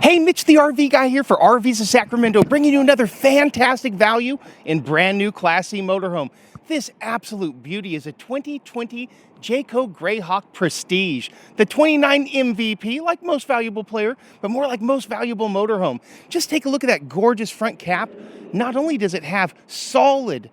Hey, Mitch the RV guy here for RVs of Sacramento, bringing you another fantastic value in brand new Class C motorhome. This absolute beauty is a 2020 Jayco Greyhawk Prestige, the 29 MVP, like most valuable player, but more like most valuable motorhome. Just take a look at that gorgeous front cap. Not only does it have solid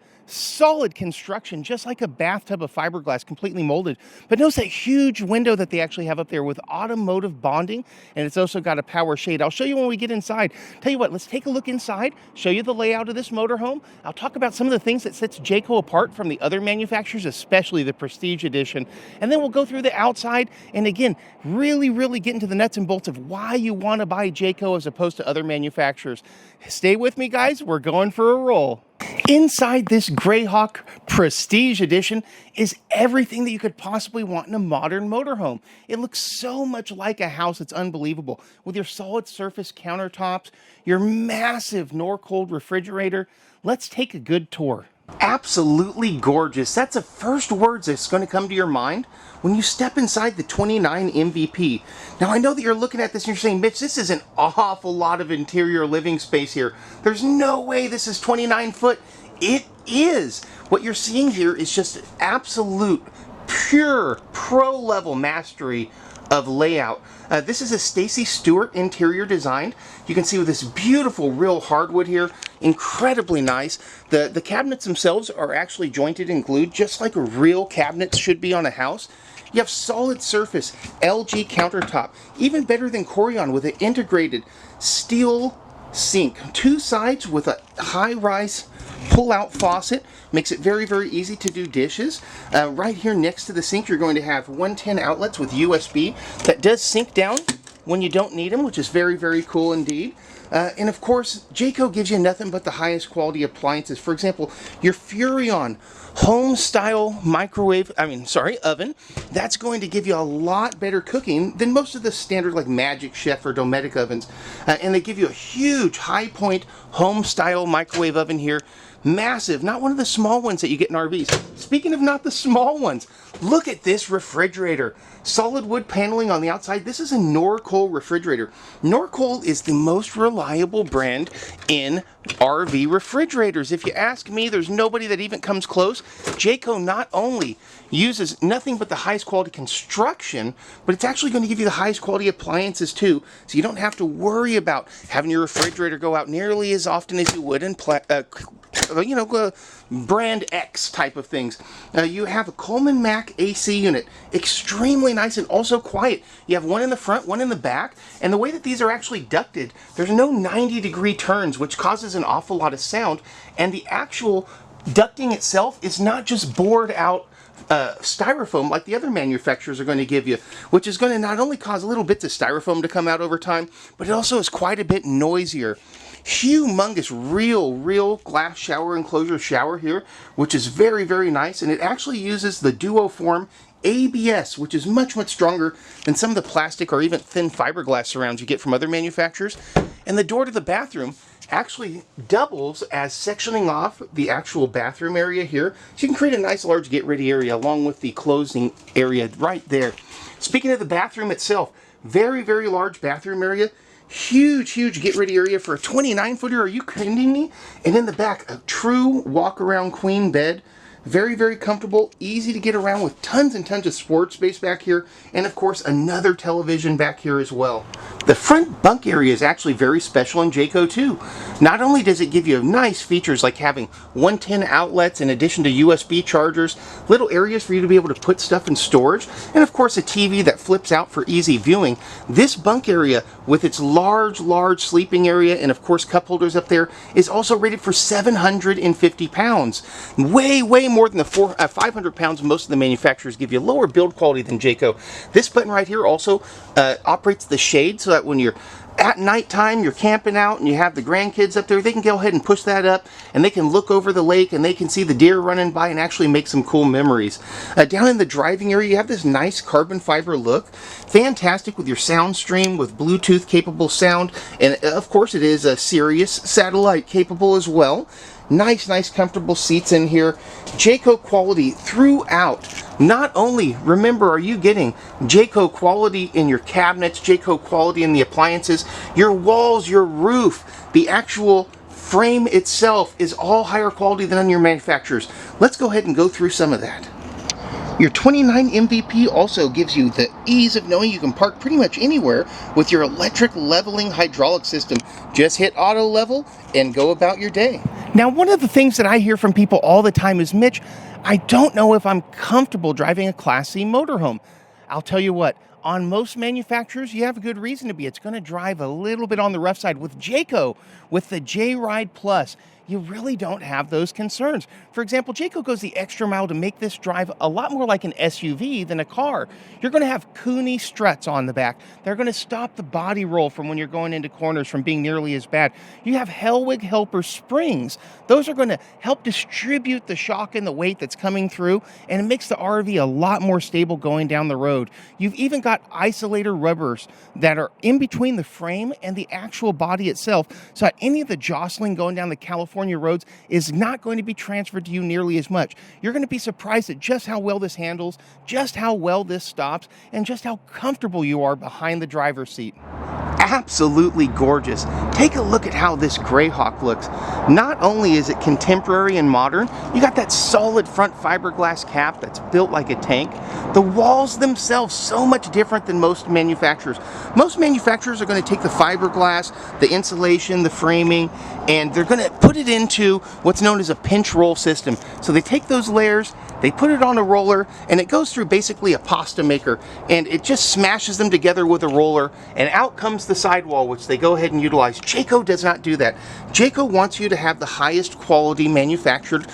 construction, just like a bathtub of fiberglass completely molded, but notice that huge window that they actually have up there with automotive bonding, and it's also got a power shade. I'll show you when we get inside. Tell you what, let's take a look inside, show you the layout of this motorhome. I'll talk about some of the things that sets Jayco apart from the other manufacturers, especially the Prestige Edition, and then we'll go through the outside and again really get into the nuts and bolts of why you want to buy Jayco as opposed to other manufacturers. Stay with me, guys, we're going for a roll. Inside this Greyhawk Prestige Edition is everything that you could possibly want in a modern motorhome. It looks so much like a house, it's unbelievable. With your solid surface countertops, your massive Norcold refrigerator. Let's take a good tour. Absolutely gorgeous. That's the first words that's going to come to your mind when you step inside the 29 MVP. Now, I know that you're looking at this and you're saying, Mitch, this is an awful lot of interior living space here. There's no way this is 29 foot. It is. What you're seeing here is just absolute, pure, pro-level mastery of layout. This is a Stacy Stewart interior design. You can see with this beautiful real hardwood here, incredibly nice. The cabinets themselves are actually jointed and glued just like a real cabinet should be on a house. You have solid surface LG countertop, even better than Corian with an integrated steel sink. Two sides with a high-rise pull-out faucet. Makes it very easy to do dishes. Right here next to the sink, you're going to have 110 outlets with USB that does sink down when you don't need them, which is very cool indeed. And of course, Jayco gives you nothing but the highest quality appliances. For example, your Furrion home style oven, that's going to give you a lot better cooking than most of the standard like Magic Chef or Dometic ovens. And they give you a huge high point home style microwave oven here. Massive, not one of the small ones that you get in RVs. Speaking of not the small ones, look at this refrigerator. Solid wood paneling on the outside. This is a Norcold refrigerator. Norcold is the most reliable brand in RV refrigerators. If you ask me, there's nobody that even comes close. Jayco not only uses nothing but the highest quality construction, but it's actually going to give you the highest quality appliances too, so you don't have to worry about having your refrigerator go out nearly as often as you would in brand X type of things. You have a Coleman Mac AC unit, extremely nice and also quiet. You have one in the front, one in the back, and the way that these are actually ducted, there's no 90-degree turns, which causes an awful lot of sound, and the actual ducting itself is not just bored out styrofoam like the other manufacturers are going to give you, which is going to not only cause little bits of styrofoam to come out over time, but it also is quite a bit noisier. Humongous real glass shower enclosure shower here, which is very nice, and it actually uses the Duoform ABS, which is much stronger than some of the plastic or even thin fiberglass surrounds you get from other manufacturers. And the door to the bathroom actually doubles as sectioning off the actual bathroom area here, so you can create a nice large get ready area along with the closing area right there. Speaking of the bathroom itself, very large bathroom area. Huge get ready area for a 29 footer. Are you kidding me? And in the back, a true walk around queen bed. Very comfortable, easy to get around with tons and tons of storage space back here, and of course another television back here as well. The front bunk area is actually very special in Jayco too. Not only does it give you nice features like having 110 outlets in addition to USB chargers, little areas for you to be able to put stuff in storage, and of course a TV that flips out for easy viewing. This bunk area with its large sleeping area and of course cup holders up there is also rated for 750 pounds. Way more than the 500 pounds most of the manufacturers give you. Lower build quality than Jayco. This button right here also operates the shade so that when you're at nighttime, you're camping out and you have the grandkids up there, they can go ahead and push that up and they can look over the lake and they can see the deer running by and actually make some cool memories. Down in the driving area, you have this nice carbon fiber look. Fantastic with your sound stream with Bluetooth capable sound, and of course it is a Sirius satellite capable as well. Nice, comfortable seats in here. Jayco quality throughout. Not only, remember, are you getting Jayco quality in your cabinets, Jayco quality in the appliances, your walls, your roof, the actual frame itself is all higher quality than on your manufacturers. Let's go ahead and go through some of that. Your 29 MVP also gives you the ease of knowing you can park pretty much anywhere with your electric leveling hydraulic system. Just hit auto level and go about your day. Now, one of the things that I hear from people all the time is, Mitch, I don't know if I'm comfortable driving a Class C motorhome. I'll tell you what, on most manufacturers, you have a good reason to be. It's going to drive a little bit on the rough side. With Jayco, with the J-Ride Plus, you really don't have those concerns. For example, Jayco goes the extra mile to make this drive a lot more like an SUV than a car. You're going to have Cooney struts on the back. They're going to stop the body roll from when you're going into corners from being nearly as bad. You have Hellwig Helper springs. Those are going to help distribute the shock and the weight that's coming through, and it makes the RV a lot more stable going down the road. You've even got isolator rubbers that are in between the frame and the actual body itself, so that any of the jostling going down the California roads is not going to be transferred to you nearly as much. You're going to be surprised at just how well this handles, just how well this stops, and just how comfortable you are behind the driver's seat. Absolutely gorgeous. Take a look at how this Greyhawk looks. Not only is it contemporary and modern, you got that solid front fiberglass cap that's built like a tank. The walls themselves so much different than most manufacturers. Most manufacturers are going to take the fiberglass, the insulation, the framing, and they're going to put it into what's known as a pinch roll system. So they take those layers, they put it on a roller, and it goes through basically a pasta maker, and it just smashes them together with a roller, and out comes the sidewall, which they go ahead and utilize. Jayco does not do that. Jayco wants you to have the highest quality manufactured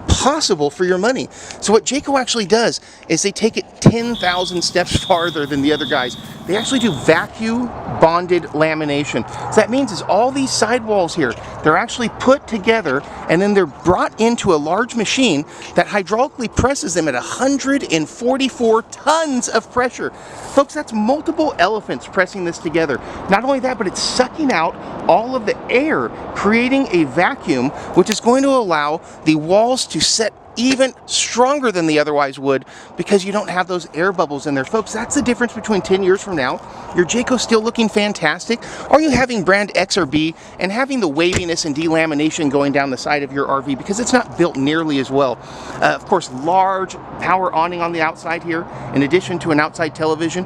possible for your money. So what Jayco actually does is they take it 10,000 steps farther than the other guys. They actually do vacuum bonded lamination. So that means is all these sidewalls here, they're actually put together and then they're brought into a large machine that hydraulically presses them at 144 tons of pressure. Folks, that's multiple elephants pressing this together. Not only that, but it's sucking out all of the air, creating a vacuum, which is going to allow the walls to set even stronger than they otherwise would because you don't have those air bubbles in there. Folks, that's the difference between 10 years from now. Your Jayco still looking fantastic, or you having brand X or B and having the waviness and delamination going down the side of your RV because it's not built nearly as well. Of course, large power awning on the outside here, in addition to an outside television.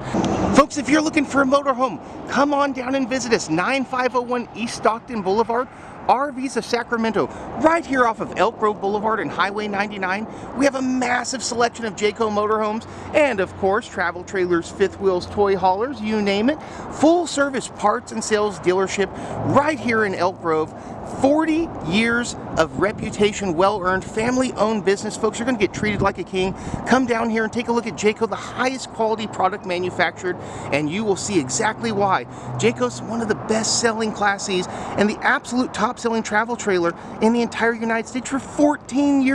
Folks, if you're looking for a motorhome, come on down and visit us, 9501 East Stockton Boulevard, RVs of Sacramento, right here off of Elk Grove Boulevard and Highway 99. We have a massive selection of Jayco motorhomes and, of course, travel trailers, fifth wheels, toy haulers, you name it. Full service parts and sales dealership right here in Elk Grove. 40 years of reputation, well-earned, family-owned business. Folks, you're going to get treated like a king. Come down here and take a look at Jayco, the highest quality product manufactured, and you will see exactly why. Jayco's one of the best-selling Class Cs and the absolute top-selling travel trailer in the entire United States for 14 years.